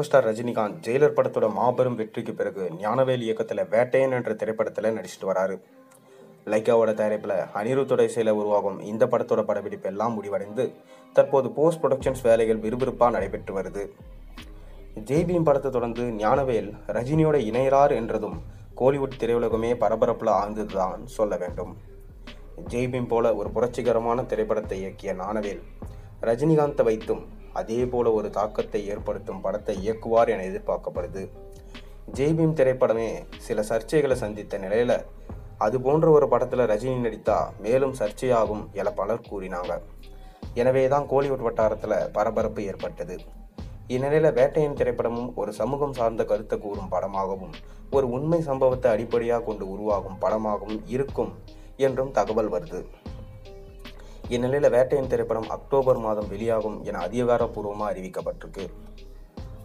Super star Rajinikanth Jailer படத்தோட மாபெரும் வெற்றிக்கு பிறகு ஞானவேல் இயக்கத்தில் வேட்டையன் என்ற திரைப்படத்தில் நடிச்சிட்டு வராரு. லைக்காவோட தயாரிப்பில் அனிருத்தோட இசையில் உருவாகும் இந்த படத்தோட படப்பிடிப்பு எல்லாம் முடிவடைந்து தற்போது போஸ்ட் ப்ரொடக்ஷன்ஸ் வேலைகள் விறுவிறுப்பாக நடைபெற்று வருது. ஜெய்பீம் படத்தை தொடர்ந்து ஞானவேல் ரஜினியோட இணையரார் என்றதும் கோலிவுட் திரையுலகமே பரபரப்பில் ஆழ்ந்ததுதான் சொல்ல வேண்டும். ஜெய்பீம் போல ஒரு புரட்சிகரமான திரைப்படத்தை இயக்கிய ஞானவேல் ரஜினிகாந்தை வைத்தும் அதே போல ஒரு தாக்கத்தை ஏற்படுத்தும் படத்தை இயக்குவார் என எதிர்பார்க்கப்படுது. ஜெய்பீம் திரைப்படமே சில சர்ச்சைகளை சந்தித்த நிலையில அது போன்ற ஒரு படத்துல ரஜினி நடித்தா மேலும் சர்ச்சையாகும் என பலர் கூறினாங்க. எனவேதான் கோலிவுட் வட்டாரத்துல பரபரப்பு ஏற்பட்டது. இந்நிலையில வேட்டையன் திரைப்படமும் ஒரு சமூகம் சார்ந்த கருத்தை கூறும் படமாகவும் ஒரு உண்மை சம்பவத்தை அடிப்படையாக கொண்டு உருவாகும் படமாகவும் இருக்கும் என்றும் தகவல் வருது. இந்நிலையில் வேட்டையன் திரைப்படம் அக்டோபர் மாதம் வெளியாகும் என அதிகாரப்பூர்வமாக அறிவிக்கப்பட்டிருக்கு.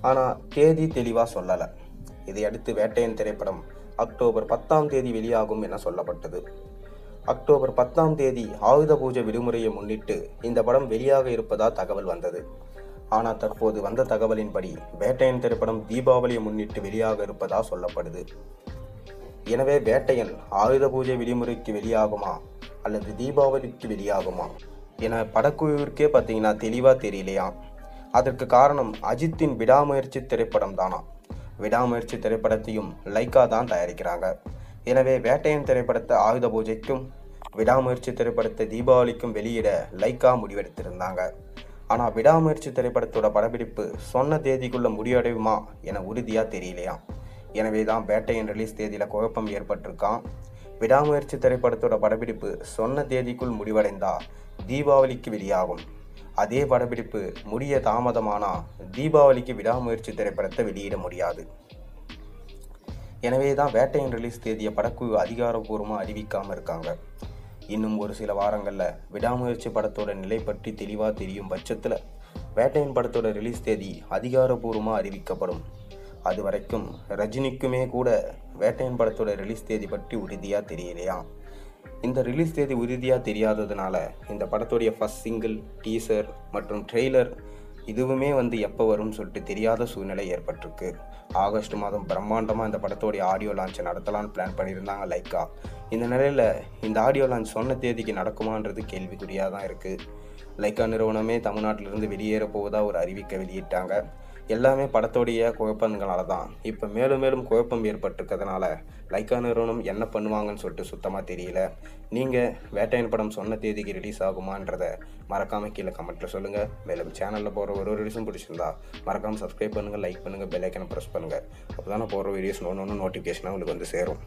ஆனால் தேதி தெளிவாக சொல்லலை. இதையடுத்து வேட்டையன் திரைப்படம் அக்டோபர் 10 வெளியாகும் என சொல்லப்பட்டது. அக்டோபர் 10 ஆயுத பூஜை விடுமுறையை முன்னிட்டு இந்த படம் வெளியாக இருப்பதா தகவல் வந்தது. ஆனால் தற்போது வந்த தகவலின்படி வேட்டையன் திரைப்படம் தீபாவளியை முன்னிட்டு வெளியாக இருப்பதா சொல்லப்படுது. எனவே வேட்டையன் ஆயுத பூஜை விடுமுறைக்கு வெளியாகுமா அல்லது தீபாவளிக்கு வெளியாகுமா என படக்குழுவிற்கே பார்த்தீங்கன்னா தெளிவாக தெரியலையா. அதற்கு காரணம் அஜித்தின் விடாமுயற்சி திரைப்படம் தானா. விடாமுயற்சி திரைப்படத்தையும் லைக்கா தான் தயாரிக்கிறாங்க. எனவே வேட்டையன் திரைப்படத்தை ஆயுத பூஜைக்கும் விடாமுயற்சி திரைப்படத்தை தீபாவளிக்கும் வெளியிட லைக்கா முடிவெடுத்திருந்தாங்க. ஆனால் விடாமுயற்சி திரைப்படத்தோட படப்பிடிப்பு சொன்ன தேதிக்குள்ள முடிவடையுமா என உறுதியாக தெரியலையா. எனவே தான் வேட்டையன் ரிலீஸ் தேதியில் குழப்பம் ஏற்பட்டிருக்கான். விடாமுயற்சி திரைப்படத்தோட படப்பிடிப்பு சொன்ன தேதிக்குள் முடிவடைந்தா தீபாவளிக்கு வெளியாகும். அதே படப்பிடிப்பு முடிய தாமதமானா தீபாவளிக்கு விடாமுயற்சி திரைப்படத்தை வெளியிட முடியாது. எனவே தான் வேட்டையன் ரிலீஸ் தேதியை படக்குழு அதிகாரப்பூர்வமாக அறிவிக்காமல் இருக்காங்க. இன்னும் ஒரு சில வாரங்களில் விடாமுயற்சி படத்தோட நிலை பற்றி தெளிவாக தெரியும் பட்சத்தில் வேட்டையன் படத்தோட ரிலீஸ் தேதி அதிகாரப்பூர்வமாக அறிவிக்கப்படும். அது வரைக்கும் ரஜினிக்குமே கூட வேட்டையன் படத்தோட ரிலீஸ் தேதி பற்றி உறுதியாக தெரியலையா. இந்த ரிலீஸ் தேதி உறுதியாக தெரியாததுனால இந்த படத்துடைய ஃபர்ஸ்ட் சிங்கிள், டீசர் மற்றும் ட்ரெய்லர் இதுவுமே எப்போ வரும்னு சொல்லிட்டு தெரியாத சூழ்நிலை ஏற்பட்டிருக்கு. ஆகஸ்ட் மாதம் பிரம்மாண்டமாக இந்த படத்தோடைய ஆடியோ லான்ச்சை நடத்தலான்னு பிளான் பண்ணியிருந்தாங்க லைக்கா. இந்த நிலையில் இந்த ஆடியோ லான்ச் சொன்ன தேதிக்கு நடக்குமான்றது கேள்விக்குறியாக தான் இருக்குது. லைக்கா நிறுவனமே தமிழ்நாட்டிலிருந்து வெளியேற போவதாக ஒரு அறிவிக்கை வெளியிட்டாங்க. எல்லாமே படத்தோடைய குழப்பங்களால தான். இப்போ மேலும் மேலும் குழப்பம் ஏற்பட்டிருக்கிறதுனால லைக்கா நிறுவனம் என்ன பண்ணுவாங்கன்னு சொல்லிட்டு சுத்தமாக தெரியல. நீங்கள் வேட்டையன் படம் சொன்ன தேதிக்கு ரிலீஸ் ஆகுமான்றதை மறக்காமல் கீழே கமெண்ட்டில் சொல்லுங்கள். மேலும் சேனலில் போகிற ஒரு ரிலீஸும் பிடிச்சிருந்தா மறக்காமல் சப்ஸ்கிரைப் பண்ணுங்கள், லைக் பண்ணுங்கள், பெல் ஐக்கனை ப்ரெஸ் பண்ணுங்கள். அப்போ தான் போகிற வீடியோஸ் ஒன்று நோட்டிஃபிகேஷனாக உங்களுக்கு சேரும்.